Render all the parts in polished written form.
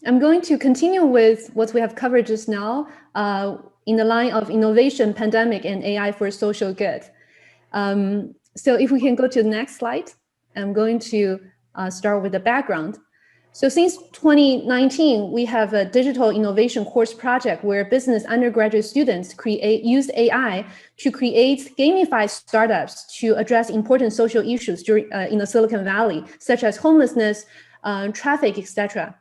I'm going to continue with what we have covered just now in the line of innovation, pandemic, and AI for social good. So if we can go to the next slide, I'm going to start with the background. So since 2019, we have a digital innovation course project where business undergraduate students use AI to create gamified startups to address important social issues in the Silicon Valley, such as homelessness, traffic, etc.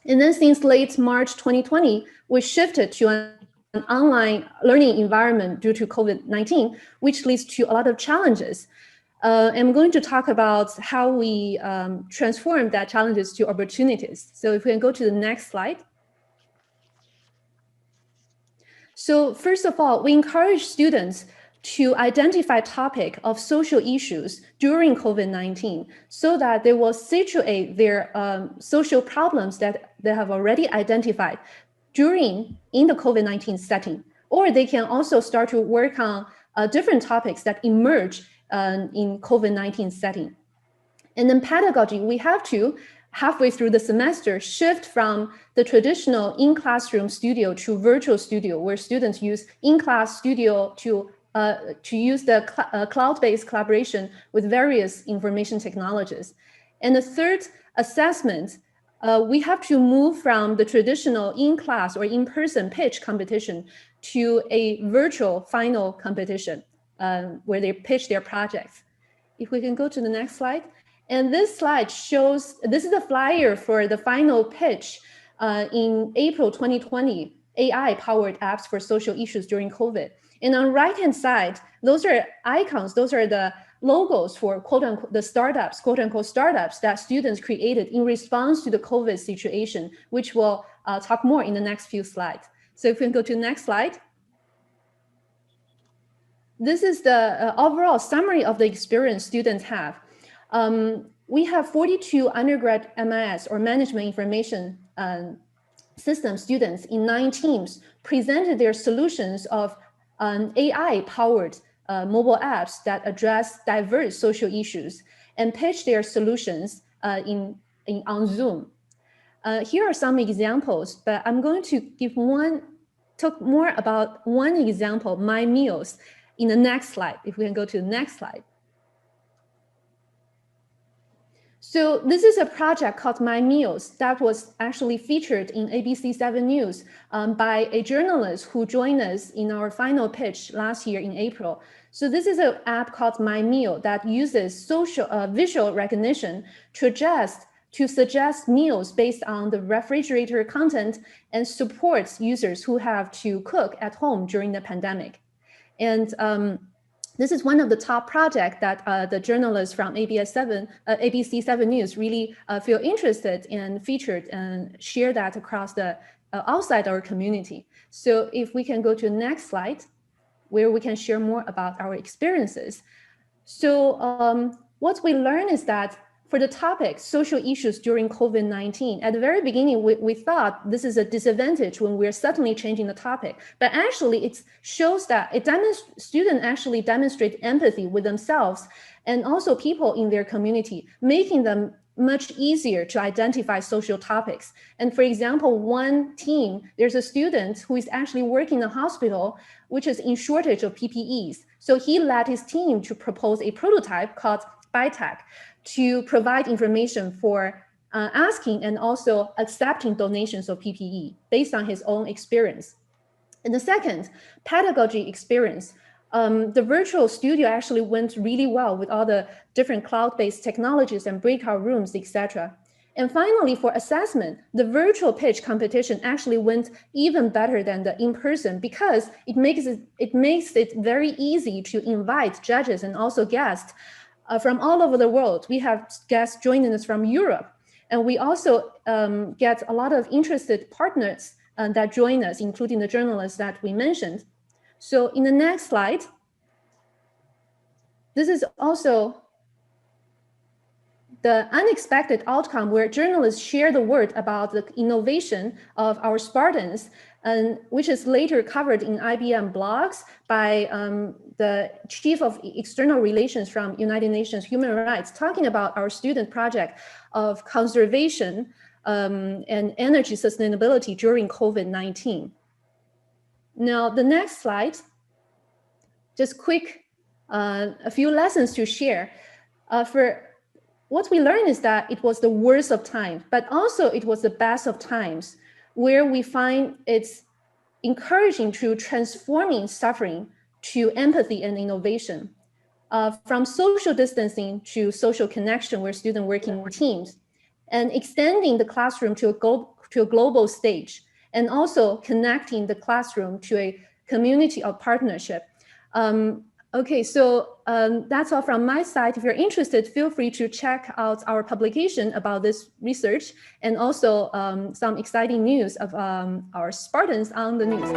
And then since late March 2020, we shifted to an online learning environment due to COVID-19, which leads to a lot of challenges. I'm going to talk about how we transform that challenges to opportunities. So if we can go to the next slide. So first of all, we encourage students to identify topic of social issues during COVID-19 so that they will situate their social problems that they have already identified in the COVID-19 setting. Or they can also start to work on different topics that emerge in COVID-19 setting. And then pedagogy, we have to, halfway through the semester, shift from the traditional in-classroom studio to virtual studio, where students use in-class studio to use the cloud-based collaboration with various information technologies. And the third, assessment, we have to move from the traditional in-class or in-person pitch competition to a virtual final competition where they pitch their projects. If we can go to the next slide. And this slide shows, this is a flyer for the final pitch in April 2020, AI-powered apps for social issues during COVID. And on the right-hand side, those are icons, those are the logos for quote-unquote, the startups, quote-unquote startups that students created in response to the COVID situation, which we'll talk more in the next few slides. So if we can go to the next slide. This is the overall summary of the experience students have. We have 42 undergrad MIS or Management Information System students in 9 teams presented their solutions of AI-powered mobile apps that address diverse social issues and pitch their solutions on Zoom. Here are some examples, but I'm going to talk more about one example, My Meals, in the next slide. If we can go to the next slide. So this is a project called My Meals that was actually featured in ABC 7 News by a journalist who joined us in our final pitch last year in April. So this is an app called My Meal that uses visual recognition to suggest meals based on the refrigerator content and supports users who have to cook at home during the pandemic. And this is one of the top projects that the journalists from ABC 7 News really feel interested and featured and share that across the outside our community. So if we can go to the next slide, where we can share more about our experiences. So what we learned is that for the topic, social issues during COVID-19, at the very beginning, we thought this is a disadvantage when we're suddenly changing the topic. But actually, it shows that students actually demonstrate empathy with themselves and also people in their community, making them much easier to identify social topics. And for example, one team, there's a student who is actually working in a hospital, which is in shortage of PPEs. So he led his team to propose a prototype called BiTech to provide information for asking and also accepting donations of PPE based on his own experience. And the second, pedagogy experience. The virtual studio actually went really well with all the different cloud-based technologies and breakout rooms, etc. And finally, for assessment, the virtual pitch competition actually went even better than the in-person because it makes it very easy to invite judges and also guests from all over the world. We have guests joining us from Europe, and we also get a lot of interested partners that join us, including the journalists that we mentioned. So in the next slide, this is also the unexpected outcome where journalists share the word about the innovation of our Spartans, and which is later covered in IBM blogs by the chief of external relations from United Nations Human Rights, talking about our student project of conservation and energy sustainability during COVID-19. Now, the next slide, just quick, a few lessons to share. For what we learned is that it was the worst of times, but also it was the best of times, where we find it's encouraging to transforming suffering to empathy and innovation. From social distancing to social connection, where students work in teams, and extending the classroom to a global stage, and also connecting the classroom to a community of partnership. Okay, so that's all from my side. If you're interested, feel free to check out our publication about this research, and also some exciting news of our Spartans on the news.